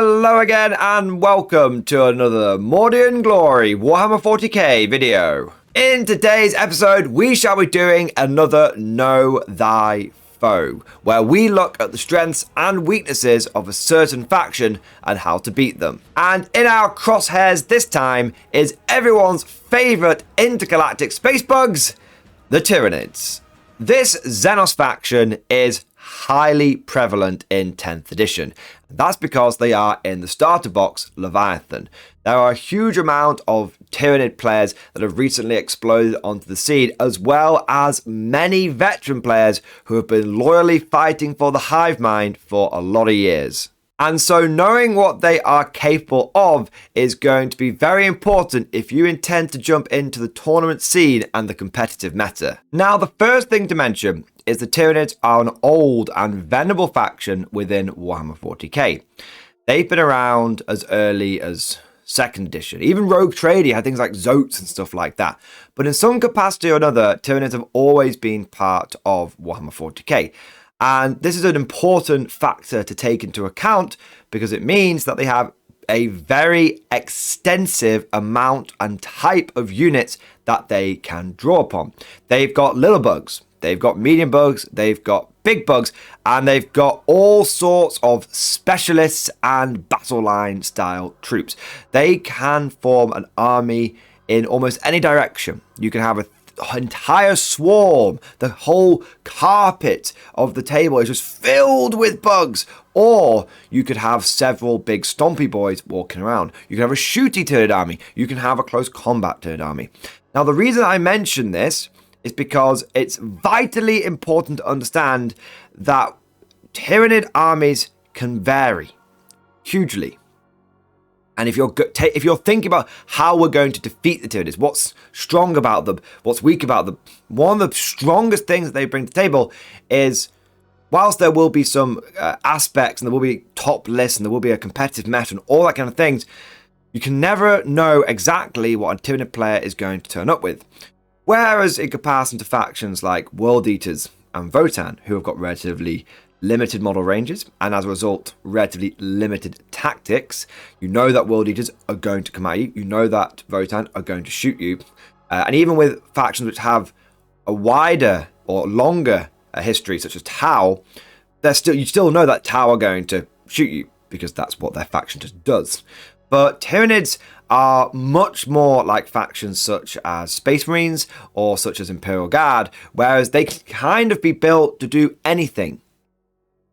Hello again and welcome to another Mordian Glory Warhammer 40k video. In today's episode we shall be doing another Know Thy Foe, where we look at the strengths and weaknesses of a certain faction and how to beat them. And in our crosshairs this time is everyone's favourite intergalactic space bugs, the Tyranids. This Xenos faction is highly prevalent in 10th edition. That's because they are in the starter box Leviathan. There are a huge amount of Tyranid players that have recently exploded onto the scene, as well as many veteran players who have been loyally fighting for the hive mind for a lot of years. And so knowing what they are capable of is going to be very important if you intend to jump into the tournament scene and the competitive meta. Now, the first thing to mention is the Tyranids are an old and venerable faction within Warhammer 40k. They've been around as early as 2nd edition. Even Rogue Trader had things like Zotes and stuff like that. But in some capacity or another, Tyranids have always been part of Warhammer 40k. And this is an important factor to take into account because it means that they have a very extensive amount and type of units that they can draw upon. They've got little bugs, they've got medium bugs, they've got big bugs, and they've got all sorts of specialists and battle line style troops. They can form an army in almost any direction. You can have an entire swarm, the whole carpet of the table is just filled with bugs, or you could have several big stompy boys walking around. You can have a shooty Tyranid army, you can have a close combat Tyranid army. Now the reason I mention this is because it's vitally important to understand that Tyranid armies can vary hugely. And if you're thinking about how we're going to defeat the Tyranids, what's strong about them, what's weak about them, one of the strongest things that they bring to the table is, whilst there will be some aspects and there will be top lists and there will be a competitive meta and all that kind of things, you can never know exactly what a Tyranid player is going to turn up with. Whereas in comparison to factions like World Eaters and Votann, who have got relatively limited model ranges and as a result relatively limited tactics, you know that World Eaters are going to come at you, you know that Votann are going to shoot you, and even with factions which have a wider or longer history such as Tau, you still know that Tau are going to shoot you because that's what their faction just does. But Tyranids are much more like factions such as Space Marines or such as Imperial Guard, whereas they can kind of be built to do anything.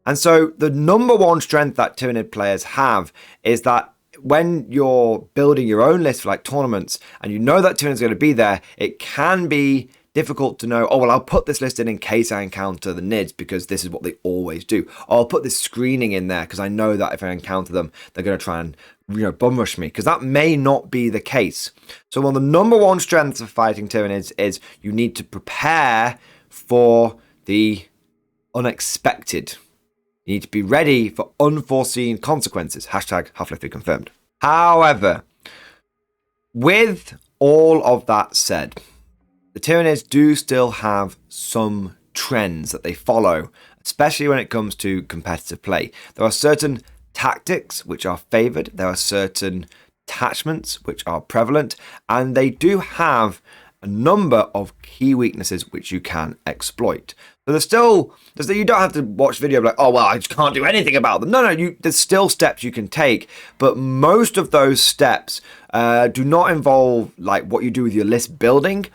And so the number one strength that Tyranid players have is that when you're building your own list for like tournaments and you know that Tyranid's going to be there, it can be difficult to know, oh, well, I'll put this list in case I encounter the Nids because this is what they always do. Or I'll put this screening in there because I know that if I encounter them, they're going to try and bum rush me, because that may not be the case. So one of the number one strengths of fighting Tyranids is you need to prepare for the unexpected. You need to be ready for unforeseen consequences. Hashtag Half-Life 3 confirmed. However, with all of that said, the Tyranids do still have some trends that they follow, especially when it comes to competitive play. There are certain tactics which are favoured, there are certain attachments which are prevalent, and they do have a number of key weaknesses which you can exploit. So you don't have to watch video like, oh, well, I just can't do anything about them. No, there's still steps you can take, but most of those steps do not involve like what you do with your list building,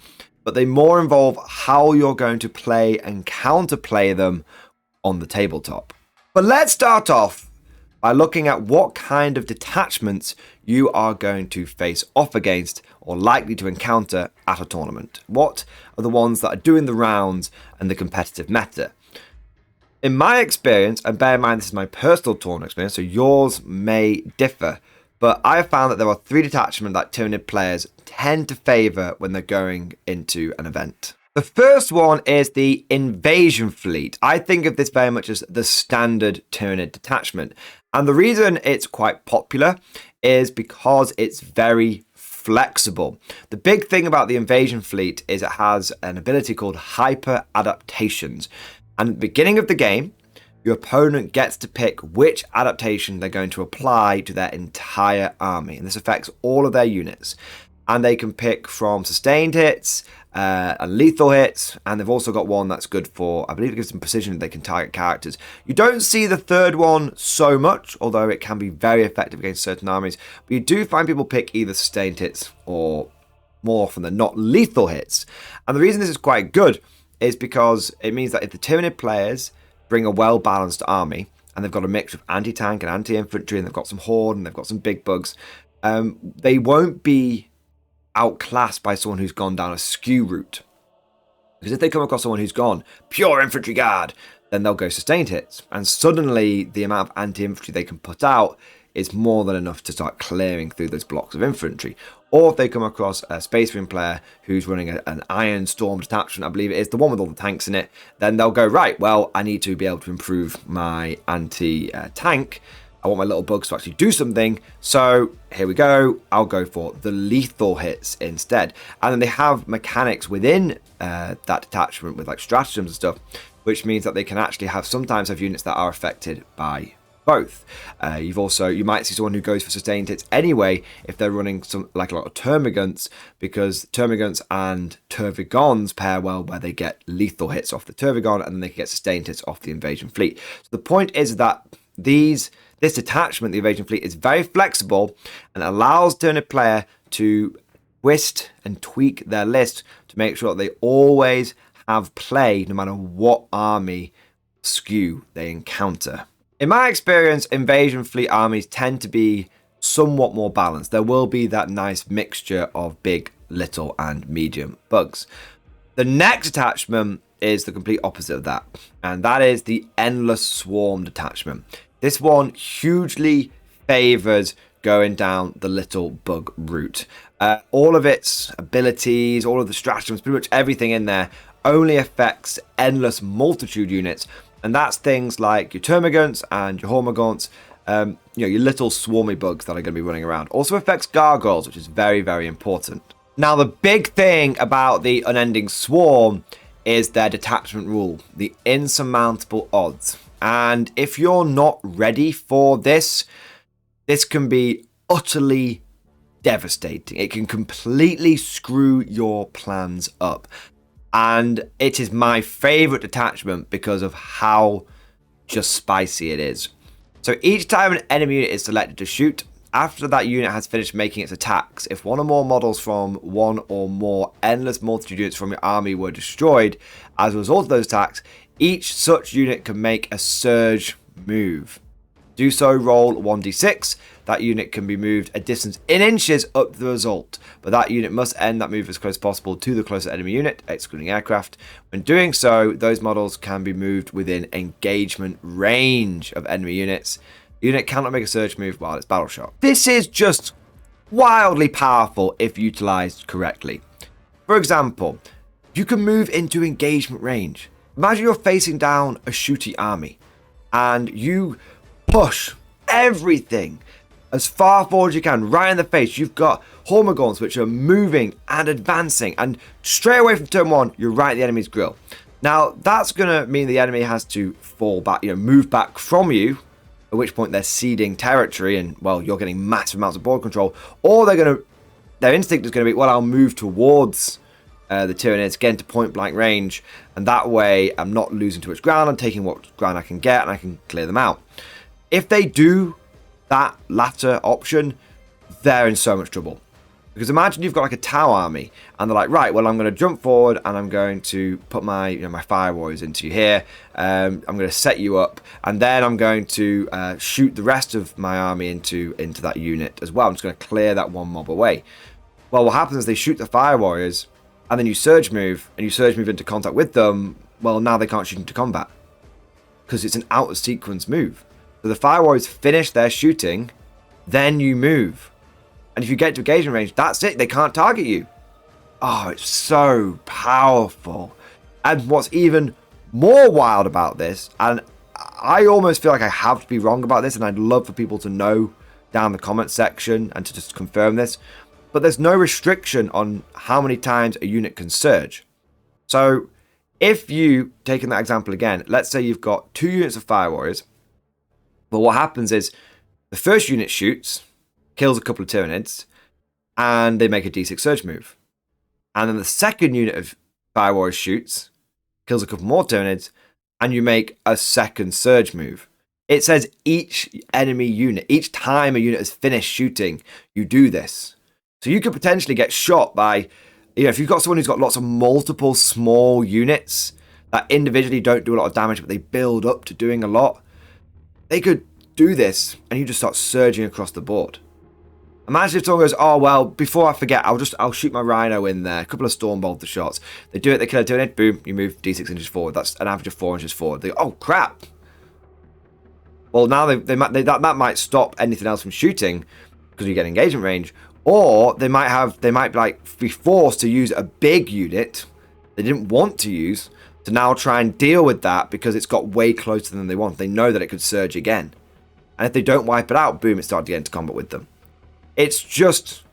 but they more involve how you're going to play and counterplay them on the tabletop. But let's start off by looking at what kind of detachments you are going to face off against or likely to encounter at a tournament. What are the ones that are doing the rounds and the competitive meta? In my experience, and bear in mind this is my personal tournament experience, so yours may differ, but I have found that there are 3 detachments that Tyranid players tend to favour when they're going into an event. The first one is the Invasion Fleet. I think of this very much as the standard Tyranid detachment. And the reason it's quite popular is because it's very flexible. The big thing about the Invasion Fleet is it has an ability called Hyper Adaptations. And at the beginning of the game, your opponent gets to pick which adaptation they're going to apply to their entire army. And this affects all of their units. And they can pick from sustained hits, and lethal hits, and they've also got one that's good for, I believe it gives them precision, they can target characters. You don't see the third one so much, although it can be very effective against certain armies, but you do find people pick either sustained hits or, more often than not, lethal hits. And the reason this is quite good is because it means that if the Tyranid players bring a well-balanced army, and they've got a mix of anti-tank and anti-infantry, and they've got some horde, and they've got some big bugs, they won't be outclassed by someone who's gone down a skew route. Because if they come across someone who's gone pure infantry guard, then they'll go sustained hits. And suddenly the amount of anti-infantry they can put out is more than enough to start clearing through those blocks of infantry. Or if they come across a Space Marine player who's running an Iron Storm detachment, I believe it is, the one with all the tanks in it, then they'll go, right, well, I need to be able to improve my anti-tank. I want my little bugs to actually do something, so here we go. I'll go for the lethal hits instead. And then they have mechanics within that detachment with like stratagems and stuff, which means that they can actually sometimes have units that are affected by both. You might see someone who goes for sustained hits anyway if they're running some like a lot of termagants, because termagants and tervigons pair well where they get lethal hits off the tervigon and then they can get sustained hits off the invasion fleet. So the point is that this detachment, the invasion fleet, is very flexible and allows Tyranid player to twist and tweak their list to make sure that they always have play no matter what army skew they encounter. In my experience, invasion fleet armies tend to be somewhat more balanced. There will be that nice mixture of big, little, and medium bugs. The next attachment is the complete opposite of that, and that is the Endless Swarm detachment. This one hugely favors going down the little bug route. All of its abilities, all of the stratagems, pretty much everything in there only affects endless multitude units. And that's things like your termagants and your hormagaunts, your little swarmy bugs that are going to be running around. Also affects gargoyles, which is very, very important. Now, the big thing about the Unending Swarm is their detachment rule, the insurmountable odds. And if you're not ready for this, this can be utterly devastating. It can completely screw your plans up. And it is my favorite detachment because of how just spicy it is. So each time an enemy unit is selected to shoot, after that unit has finished making its attacks, if one or more models from one or more endless multitude units from your army were destroyed as a result of those attacks, each such unit can make a surge move. Do so, roll 1d6. That unit can be moved a distance in inches up to the result, but that unit must end that move as close as possible to the closest enemy unit, excluding aircraft. When doing so, those models can be moved within engagement range of enemy units. The unit cannot make a surge move while it's battle shot. This is just wildly powerful if utilized correctly. For example, you can move into engagement range. Imagine you're facing down a shooty army and you push everything as far forward as you can, right in the face. You've got hormagaunts which are moving and advancing, and straight away from turn one, you're right at the enemy's grill. Now, that's going to mean the enemy has to fall back, move back from you, at which point they're ceding territory and, well, you're getting massive amounts of board control. Or their instinct is going to be, well, I'll move towards the Tyranids, get into point blank range, and that way I'm not losing too much ground. I'm taking what ground I can get and I can clear them out. If they do that latter option, they're in so much trouble. Because imagine you've got like a Tau army and they're like, right, well, I'm going to jump forward and I'm going to put my my fire warriors into you here. I'm going to set you up, and then I'm going to shoot the rest of my army into that unit as well. I'm just going to clear that one mob away. Well, what happens is they shoot the fire warriors and then you surge move into contact with them. Well, now they can't shoot into combat because it's an out of sequence move. So the fire warriors finish their shooting, then you move. And if you get to engagement range, that's it. They can't target you. Oh, it's so powerful. And what's even more wild about this, and I almost feel like I have to be wrong about this, and I'd love for people to know down the comment section and to just confirm this, but there's no restriction on how many times a unit can surge. So if you, taking that example again, let's say you've got 2 units of Fire Warriors. Well, what happens is the first unit shoots, kills a couple of Tyranids, and they make a D6 Surge move. And then the second unit of Fire Warriors shoots, kills a couple more Tyranids, and you make a second Surge move. It says each enemy unit, each time a unit is finished shooting, you do this. So you could potentially get shot by, if you've got someone who's got lots of multiple small units that individually don't do a lot of damage, but they build up to doing a lot, they could do this and you just start surging across the board. Imagine if someone goes, oh, well, before I forget, I'll shoot my Rhino in there. A couple of Storm Bolter shots. They do it, they kill a Tyranid, boom, you move D6 inches forward. That's an average of 4 inches forward. They go, oh, crap. Well, now that might stop anything else from shooting because you get engagement range. Or they might be forced to use a big unit they didn't want to use to now try and deal with that because it's got way closer than they want. They know that it could surge again. And if they don't wipe it out, boom, it starts to get into combat with them. It's just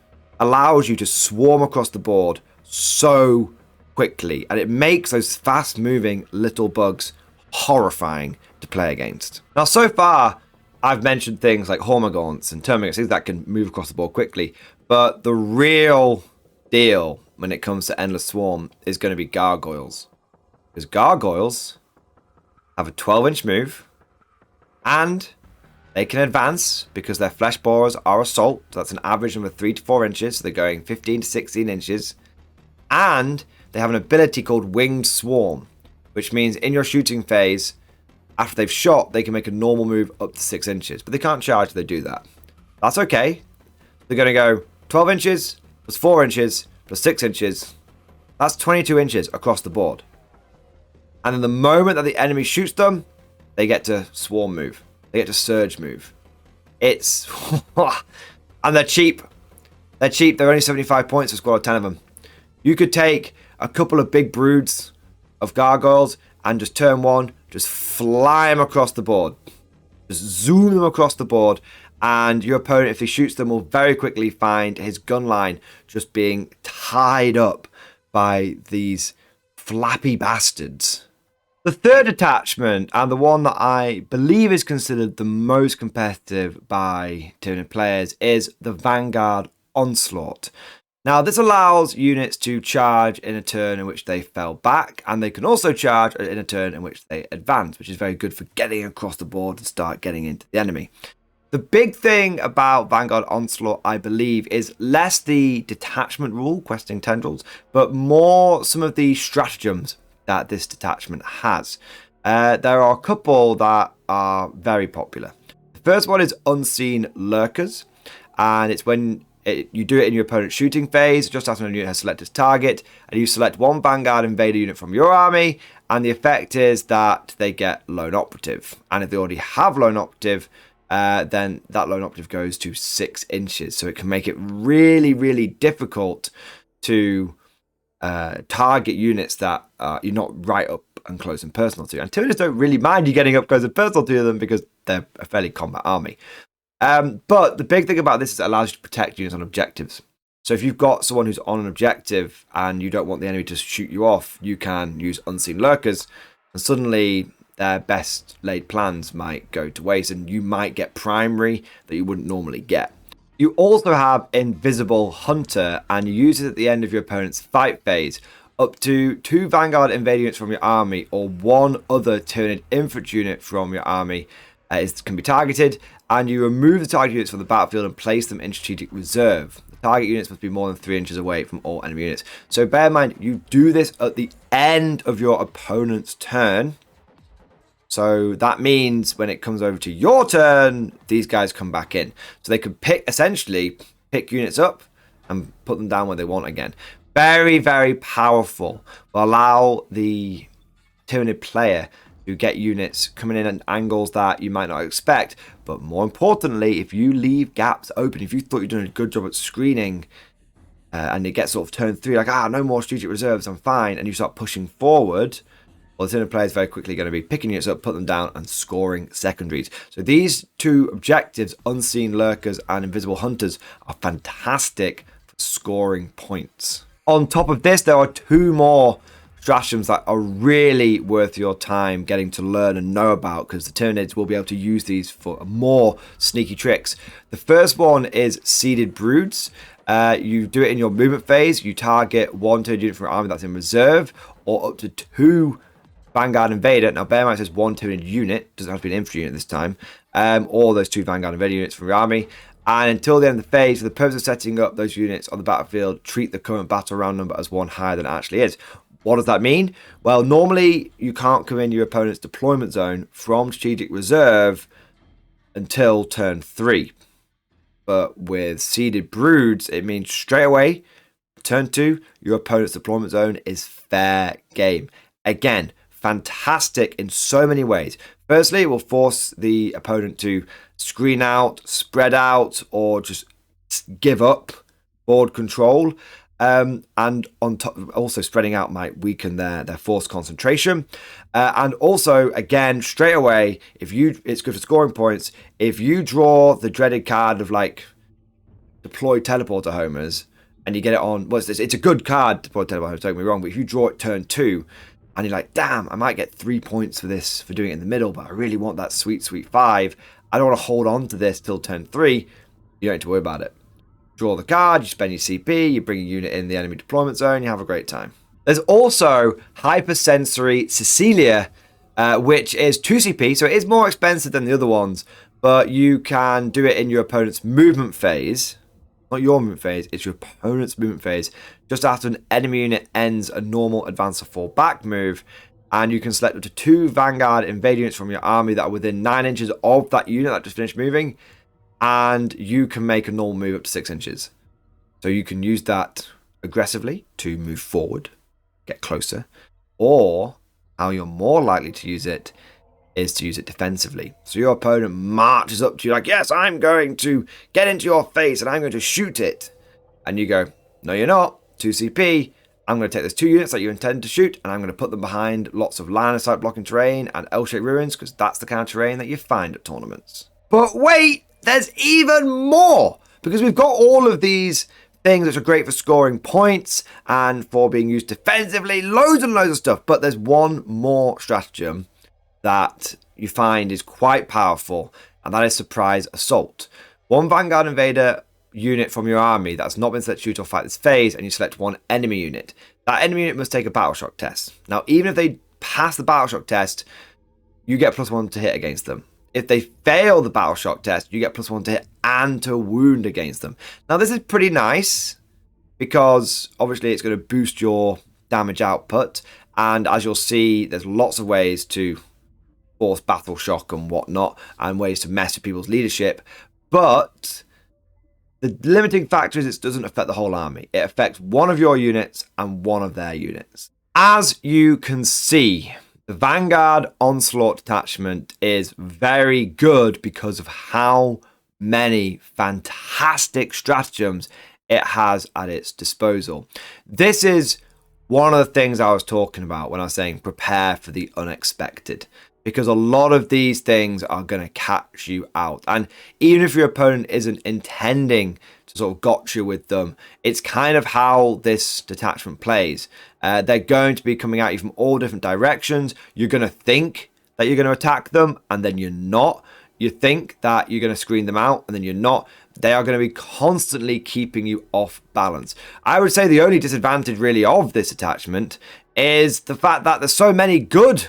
allows you to swarm across the board so quickly. And it makes those fast-moving little bugs horrifying to play against. Now, so far, I've mentioned things like Hormagaunts and Termagants, things that can move across the board quickly. But the real deal when it comes to Endless Swarm is going to be Gargoyles. Because Gargoyles have a 12-inch move, and they can advance because their flesh borers are assault. So that's an average of 3 to 4 inches. So they're going 15 to 16 inches. And they have an ability called Winged Swarm, which means in your shooting phase, after they've shot, they can make a normal move up to 6 inches. But they can't charge if they do that. That's okay. They're going to go 12 inches plus 4 inches plus 6 inches. That's 22 inches across the board. And then the moment that the enemy shoots them, they get to swarm move. They get to surge move. It's... and they're cheap. They're cheap. They're only 75 points for a squad of 10 of them. You could take a couple of big broods of Gargoyles and just turn one, just fly them across the board. Just zoom them across the board. And your opponent, if he shoots them, will very quickly find his gun line just being tied up by these flappy bastards. The third attachment, and the one that I believe is considered the most competitive by Tyranid players, is the Vanguard Onslaught. Now, this allows units to charge in a turn in which they fell back, and they can also charge in a turn in which they advance, which is very good for getting across the board and start getting into the enemy. The big thing about Vanguard Onslaught, I believe, is less the detachment rule, questing tendrils, but more some of the stratagems that this detachment has. There are a couple that are very popular. The first one is Unseen Lurkers, and it's when you do it in your opponent's shooting phase, just after a unit has selected its target, and you select one Vanguard Invader unit from your army, and the effect is that they get Lone Operative. And if they already have Lone Operative, then that Lone Operative goes to 6 inches. So it can make it really, really difficult to target units that you're not right up and close and personal to. And Tyranids don't really mind you getting up close and personal to them because they're a fairly combat army. But the big thing about this is it allows you to protect units on objectives. So if you've got someone who's on an objective and you don't want the enemy to shoot you off, you can use Unseen Lurkers, and suddenly their best laid plans might go to waste, and you might get primary that you wouldn't normally get. You also have Invisible Hunter, and you use it at the end of your opponent's fight phase. Up to 2 Vanguard Invader units from your army or 1 other Tyranid infantry unit from your army can be targeted, and you remove the target units from the battlefield and place them in strategic reserve. The target units must be more than 3 inches away from all enemy units. So bear in mind, you do this at the end of your opponent's turn. So that means when it comes over to your turn, these guys come back in. So they can essentially pick units up and put them down where they want again. Very, very powerful. Will allow the Tyranid player to get units coming in at angles that you might not expect. But more importantly, if you leave gaps open, if you thought you're doing a good job at screening, and it gets sort of turn 3, like, no more strategic reserves, I'm fine, and you start pushing forward, well, the Tyranid player is very quickly going to be picking units up, put them down, and scoring secondaries. So these 2 objectives, Unseen Lurkers and Invisible Hunters, are fantastic for scoring points. On top of this, there are 2 more stratagems that are really worth your time getting to learn and know about, because the Tyranids will be able to use these for more sneaky tricks. The first one is Seeded Broods. You do it in your movement phase. You target 1 Tyranid unit from your army that's in reserve, or up to 2 Vanguard Invader. Now bear in mind it says 1 Tyranid unit, doesn't have to be an infantry unit this time, or those 2 Vanguard Invader units from your army. And until the end of the phase, for the purpose of setting up those units on the battlefield, treat the current battle round number as 1 higher than it actually is. What does that mean? Well, normally you can't come in your opponent's deployment zone from strategic reserve until turn 3. But with Seeded Broods, it means straight away, turn 2, your opponent's deployment zone is fair game. Again, fantastic in so many ways. Firstly, it will force the opponent to screen out, spread out, or just give up board control. And on top, also spreading out might weaken their force concentration. And also, again, straight away, it's good for scoring points. If you draw the dreaded card of like deploy teleporter homers, and you get it on, well, it's a good card, deploy teleporter homers, don't get me wrong, but if you draw it turn 2, and you're like, damn, I might get 3 points for this, for doing it in the middle, but I really want that sweet 5. I don't want to hold on to this till turn 3. You don't need to worry about it. Draw the card, you spend your CP, you bring a unit in the enemy deployment zone, you have a great time. There's also Hypersensory Cecilia, which is 2 CP, so it is more expensive than the other ones, but you can do it in your opponent's movement phase. Not your movement phase, it's your opponent's movement phase, just after an enemy unit ends a normal advance or fall back move, and you can select up to 2 Vanguard Invader units from your army that are within 9 inches of that unit that just finished moving, and you can make a normal move up to 6 inches. So you can use that aggressively to move forward, get closer, or how you're more likely to use it is to use it defensively. So your opponent marches up to you like, yes, I'm going to get into your face and I'm going to shoot it. And you go, no, you're not. 2 CP. I'm going to take those 2 units that you intend to shoot and I'm going to put them behind lots of line of sight blocking terrain and L-shaped ruins, because that's the kind of terrain that you find at tournaments. But wait, there's even more, because we've got all of these things which are great for scoring points and for being used defensively, loads and loads of stuff. But there's one more stratagem that you find is quite powerful, and that is Surprise Assault. 1 Vanguard Invader unit from your army that's not been selected to shoot or fight this phase, and you select 1 enemy unit. That enemy unit must take a battle shock test. Now, even if they pass the battle shock test, you get +1 to hit against them. If they fail the battle shock test, you get +1 to hit and to wound against them. Now, this is pretty nice, because obviously it's going to boost your damage output, and as you'll see, there's lots of ways to force battle shock and whatnot, and ways to mess with people's leadership. But the limiting factor is it doesn't affect the whole army. It affects 1 of your units and 1 of their units. As you can see, the Vanguard Onslaught detachment is very good because of how many fantastic stratagems it has at its disposal. This is one of the things I was talking about when I was saying prepare for the unexpected, because a lot of these things are going to catch you out. And even if your opponent isn't intending to sort of gotcha with them, it's kind of how this detachment plays. They're going to be coming at you from all different directions. You're going to think that you're going to attack them, and then you're not. You think that you're going to screen them out, and then you're not. They are going to be constantly keeping you off balance. I would say the only disadvantage really of this attachment is the fact that there's so many good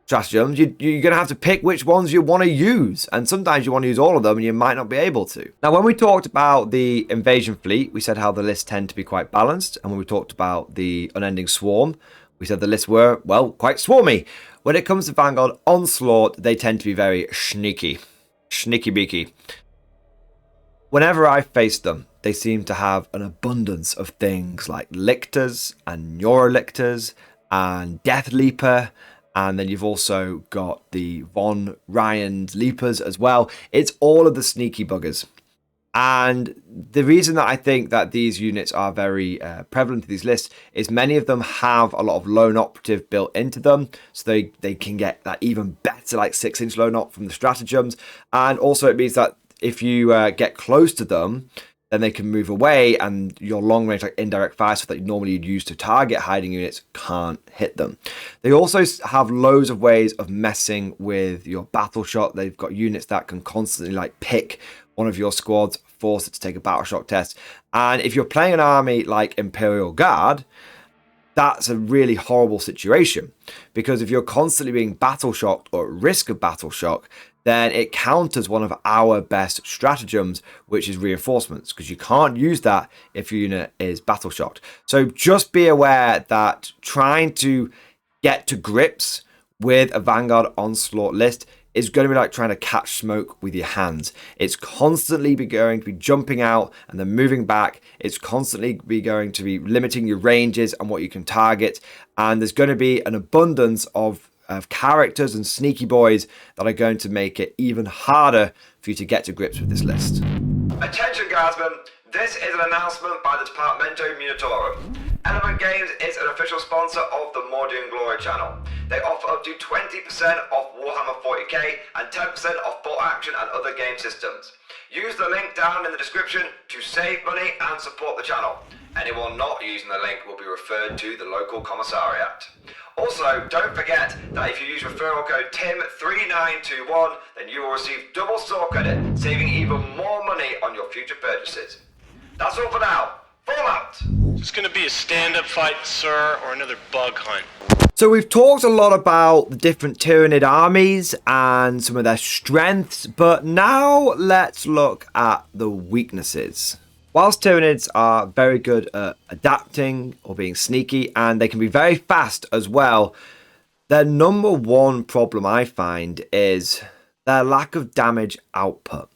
stratagems. You're going to have to pick which ones you want to use, and sometimes you want to use all of them and you might not be able to. Now, when we talked about the invasion fleet, we said how the lists tend to be quite balanced, and when we talked about the unending swarm, we said the lists were, well, quite swarmy. When it comes to Vanguard Onslaught, they tend to be very sneaky beaky. Whenever I face them, they seem to have an abundance of things like lictors and neurolictors and death leaper. And then you've also got the Von Ryan's Leapers as well. It's all of the sneaky buggers. And the reason that I think that these units are very prevalent to these lists is many of them have a lot of lone operative built into them. So they can get that even better, like 6-inch lone op from the stratagems. And also it means that if you get close to them, then they can move away, and your long range, like indirect fire stuff that normally you'd use to target hiding units can't hit them. They also have loads of ways of messing with your battle shock. They've got units that can constantly like pick one of your squads, force it to take a battle shock test. And if you're playing an army like Imperial Guard, that's a really horrible situation, because if you're constantly being battle shocked or at risk of battle shock, then it counters one of our best stratagems, which is reinforcements, because you can't use that if your unit is battle shocked. So just be aware that trying to get to grips with a Vanguard Onslaught list is going to be like trying to catch smoke with your hands. It's constantly going to be jumping out and then moving back. It's constantly going to be limiting your ranges and what you can target. And there's going to be an abundance of characters and sneaky boys that are going to make it even harder for you to get to grips with this list. Attention guardsmen, this is an announcement by the Departamento Munitorum. Element Games is an official sponsor of the Mordian Glory channel. They offer up to 20% off Warhammer 40k and 10% off Bolt Action and other game systems. Use the link down in the description to save money and support the channel. Anyone not using the link will be referred to the local commissariat. Also, don't forget that if you use referral code TIM3921, then you will receive double store credit, saving even more money on your future purchases. That's all for now. Fallout! Is this going to be a stand-up fight, sir, or another bug hunt? So we've talked a lot about the different Tyranid armies and some of their strengths, but now let's look at the weaknesses. Whilst Tyranids are very good at adapting or being sneaky, and they can be very fast as well, their number one problem I find is their lack of damage output.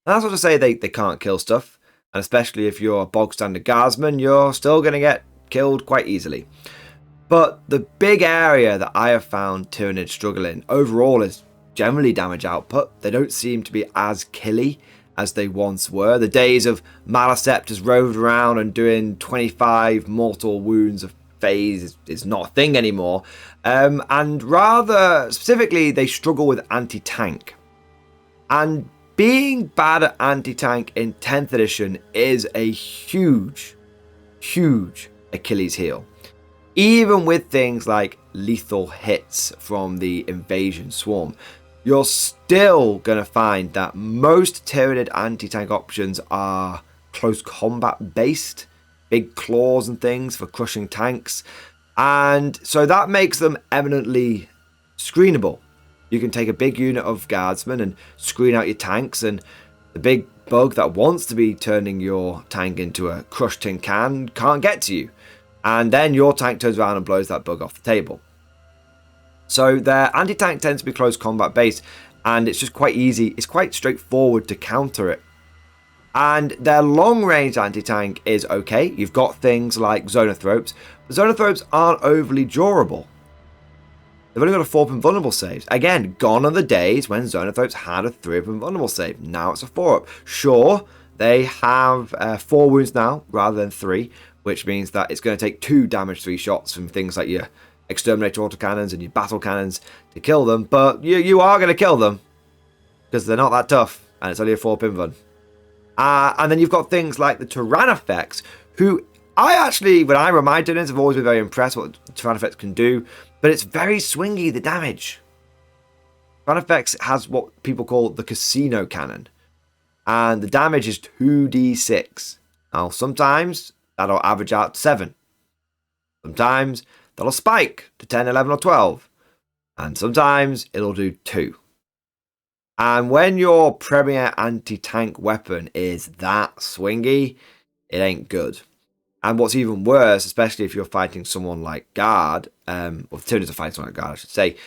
And that's not to say they can't kill stuff, and especially if you're a bog standard guardsman, you're still going to get killed quite easily. But the big area that I have found Tyranids struggling overall is generally damage output. They don't seem to be as killy as they once were. The days of Maliceptors roved around and doing 25 mortal wounds a phase is not a thing anymore. And rather specifically, they struggle with anti-tank. And being bad at anti-tank in 10th edition is a huge, huge Achilles heel. Even with things like lethal hits from the invasion swarm, you're still going to find that most Tyranid anti-tank options are close combat based, big claws and things for crushing tanks, and so that makes them eminently screenable. You can take a big unit of guardsmen and screen out your tanks, and the big bug that wants to be turning your tank into a crushed tin can can't get to you, and then your tank turns around and blows that bug off the table. So their anti-tank tends to be close combat based, and it's just quite easy, it's quite straightforward to counter it. And their long range anti-tank is okay. You've got things like Zonothropes, but Zonothropes aren't overly durable. They've only got a 4-up invulnerable save. Again, gone are the days when Zonothropes had a 3-up invulnerable save. Now it's a 4-up. Sure, they have 4 wounds now rather than 3, which means that it's going to take 2 damage 3 shots from things like your Exterminator autocannons and your battle cannons to kill them, but you are going to kill them because they're not that tough and it's only a 4-up invuln. And then you've got things like the Tyrannofex, who I actually, when I run my Tyranids, I've always been very impressed what the Tyrannofex can do, but it's very swingy, the damage. Tyrannofex has what people call the casino cannon, and the damage is 2d6. Now, sometimes that'll average out to 7. Sometimes that'll spike to 10, 11, or 12. And sometimes it'll do 2. And when your premier anti-tank weapon is that swingy, it ain't good. And what's even worse, especially if you're fighting someone like Guard, or Tyranids are fighting someone like Guard, I should say,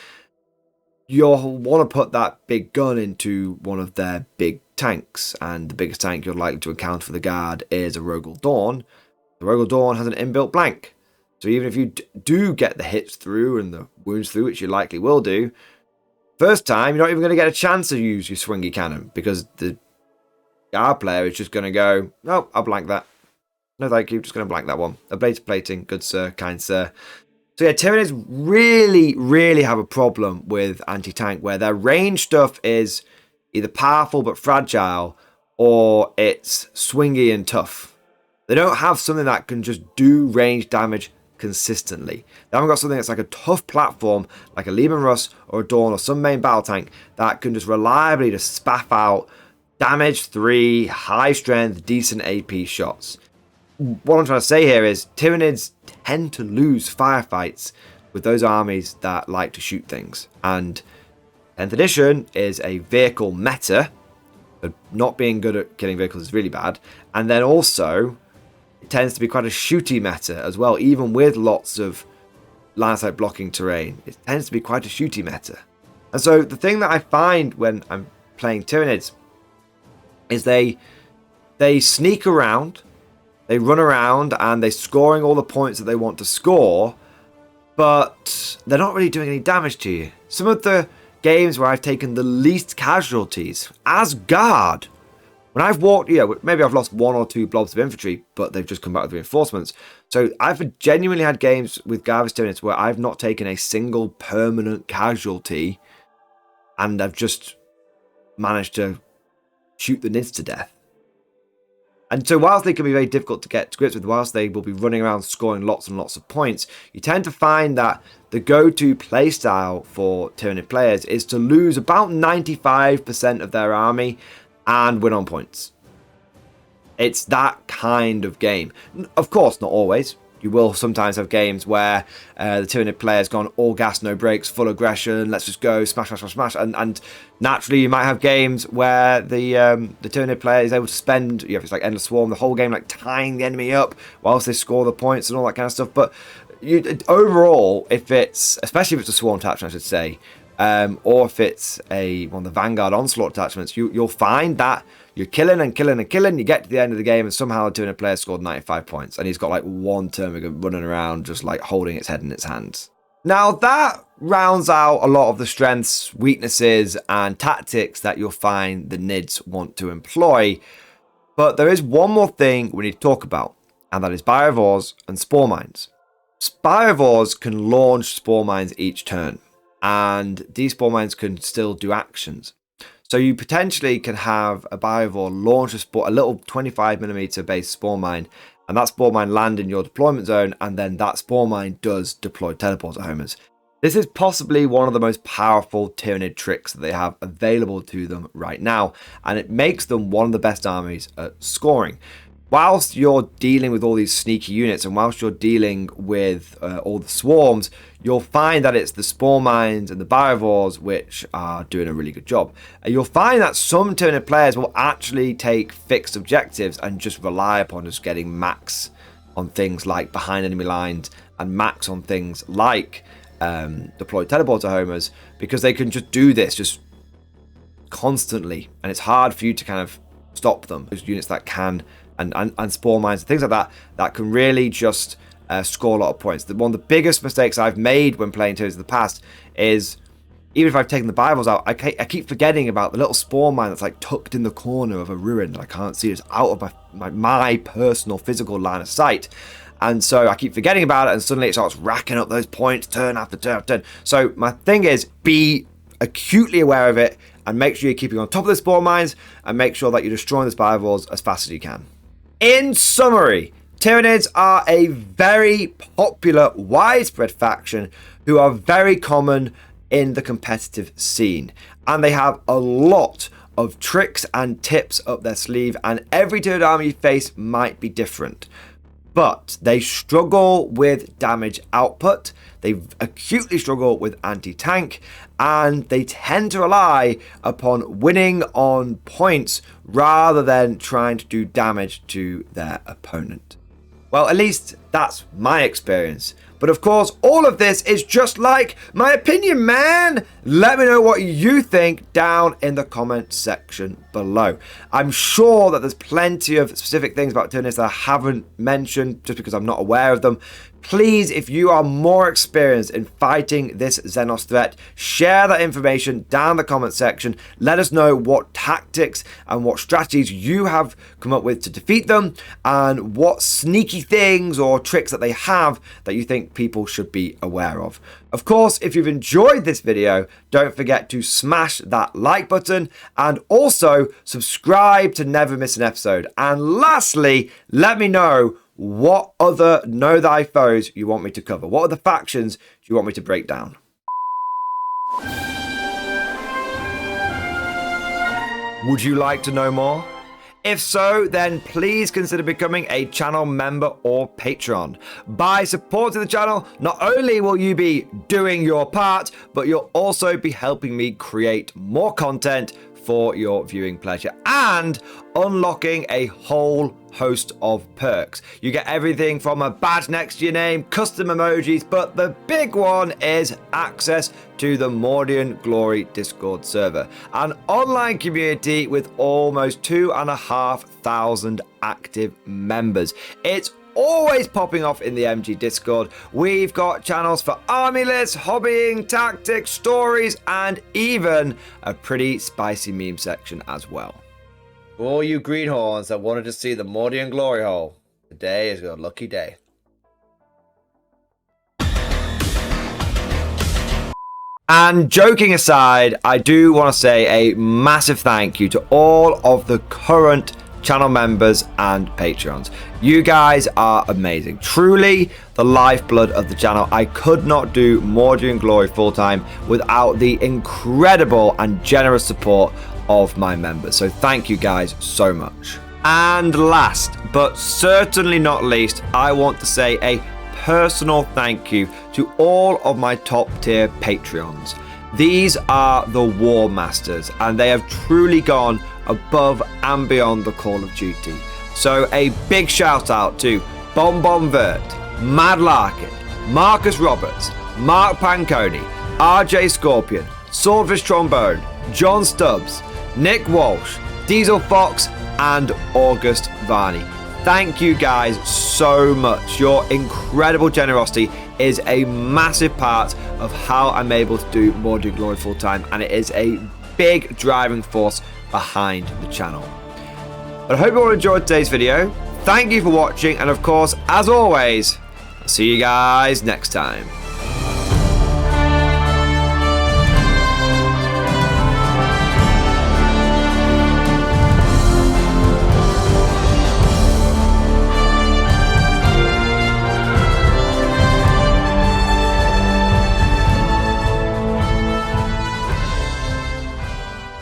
you'll want to put that big gun into one of their big tanks. And the biggest tank you're likely to encounter for the Guard is a Rogal Dawn. The Rogal Dawn has an inbuilt blank. So even if you do get the hits through and the wounds through, which you likely will do, first time you're not even going to get a chance to use your swingy cannon because the Guard player is just going to go, no, I'll blank that. No, thank you, just going to blank that one. Ablative plating, good sir, kind sir. So yeah, Tyranids really, really have a problem with anti-tank where their range stuff is either powerful but fragile, or it's swingy and tough. They don't have something that can just do range damage consistently. They haven't got something that's like a tough platform, like a Leman Russ or a Dawn or some main battle tank that can just reliably just spaff out damage 3, high strength, decent AP shots. What I'm trying to say here is Tyranids tend to lose firefights with those armies that like to shoot things. And 10th edition is a vehicle meta. But not being good at killing vehicles is really bad. And then also, it tends to be quite a shooty meta as well, even with lots of line of sight blocking terrain. It tends to be quite a shooty meta. And so the thing that I find when I'm playing Tyranids is they sneak around, they run around, and they're scoring all the points that they want to score, but they're not really doing any damage to you. Some of the games where I've taken the least casualties as guard, when I've walked, maybe I've lost 1 or 2 blobs of infantry, but they've just come back with reinforcements. So I've genuinely had games with Garvis Tyranids where I've not taken a single permanent casualty, and I've just managed to shoot the Nids to death. And so whilst they can be very difficult to get to grips with, whilst they will be running around scoring lots and lots of points, you tend to find that the go-to playstyle for Tyranid players is to lose about 95% of their army and win on points. It's that kind of game. Of course, not always. You will sometimes have games where the Tyranid player's gone all gas, no brakes, full aggression, let's just go, smash, smash, smash, smash. And naturally, you might have games where the Tyranid player is able to spend, if it's like Endless Swarm, the whole game like tying the enemy up whilst they score the points and all that kind of stuff. But overall, especially if it's a Swarm attachment, I should say, or if it's one of the Vanguard Onslaught attachments, you'll find that you're killing and killing and killing. You get to the end of the game and somehow the Tyranid player scored 95 points. And he's got like one Termagant running around just like holding its head in its hands. Now that rounds out a lot of the strengths, weaknesses and tactics that you'll find the Nids want to employ. But there is one more thing we need to talk about. And that is Biovores and Spore Mines. Biovores can launch Spore Mines each turn. And these Spore Mines can still do actions. So you potentially can have a Biovore launch a little 25mm base Spore Mine, and that Spore Mine land in your deployment zone, and then that Spore Mine does deploy teleporter homers. This is possibly one of the most powerful Tyranid tricks that they have available to them right now, and it makes them one of the best armies at scoring. Whilst you're dealing with all these sneaky units, and whilst you're dealing with all the swarms, you'll find that it's the Spore Mines and the Biovores which are doing a really good job. And you'll find that some Tyranid players will actually take fixed objectives and just rely upon just getting max on things like behind enemy lines and max on things like deploy teleporter homers, because they can just do this just constantly, and it's hard for you to kind of stop them. Those units that can and Spore Mines and things like that can really just score a lot of points. One of the biggest mistakes I've made when playing Tyranid in the past is, even if I've taken the Bibles out, I keep forgetting about the little Spore Mine that's like tucked in the corner of a ruin that I can't see. It's out of my personal physical line of sight. And so I keep forgetting about it, and suddenly it starts racking up those points turn after turn after turn. So my thing is, be acutely aware of it and make sure you're keeping on top of the Spore Mines and make sure that you're destroying the Bibles as fast as you can. In summary, Tyranids are a very popular, widespread faction who are very common in the competitive scene. And they have a lot of tricks and tips up their sleeve, and every Tyranid army you face might be different. But they struggle with damage output, they acutely struggle with anti-tank, and they tend to rely upon winning on points rather than trying to do damage to their opponent. Well, at least that's my experience. But of course, all of this is just like my opinion, man. Let me know what you think down in the comment section below. I'm sure that there's plenty of specific things about Tyranids that I haven't mentioned just because I'm not aware of them. Please, if you are more experienced in fighting this Xenos threat, share that information down in the comment section. Let us know what tactics and what strategies you have come up with to defeat them, and what sneaky things or or tricks that they have that you think people should be aware of. Of course, if you've enjoyed this video, don't forget to smash that like button and also subscribe to never miss an episode. And lastly, let me know what other Know Thy Foes you want me to cover. What other factions do you want me to break down? Would you like to know more? If so, then please consider becoming a channel member or patron. By supporting the channel, not only will you be doing your part, but you'll also be helping me create more content for your viewing pleasure and unlocking a whole host of perks. You get everything from a badge next to your name, custom emojis, but the big one is access to the Mordian Glory Discord server, an online community with almost 2,500 active members. It's always popping off in the MG Discord. We've got channels for army lists, hobbying, tactics, stories, and even a pretty spicy meme section as well. For all you greenhorns that wanted to see the Mordian Glory Hole, today is your lucky day. And joking aside, I do want to say a massive thank you to all of the current channel members and patrons. You guys are amazing, truly the lifeblood of the channel. I could not do Mordian Glory full time without the incredible and generous support of my members, so thank you guys so much. And last but certainly not least, I want to say a personal thank you to all of my top tier Patreons. These are the War Masters, and they have truly gone above and beyond the call of duty. So a big shout out to Bon Bon Vert, Mad Larkin, Marcus Roberts, Mark Panconi, RJ Scorpion, Swordfish Trombone, John Stubbs, Nick Walsh, Diesel Fox, and August Varney. Thank you guys so much. Your incredible generosity is a massive part of how I'm able to do Mordian Glory full time, and it is a big driving force behind the channel. But I hope you all enjoyed today's video. Thank you for watching, and of course, as always, I'll see you guys next time.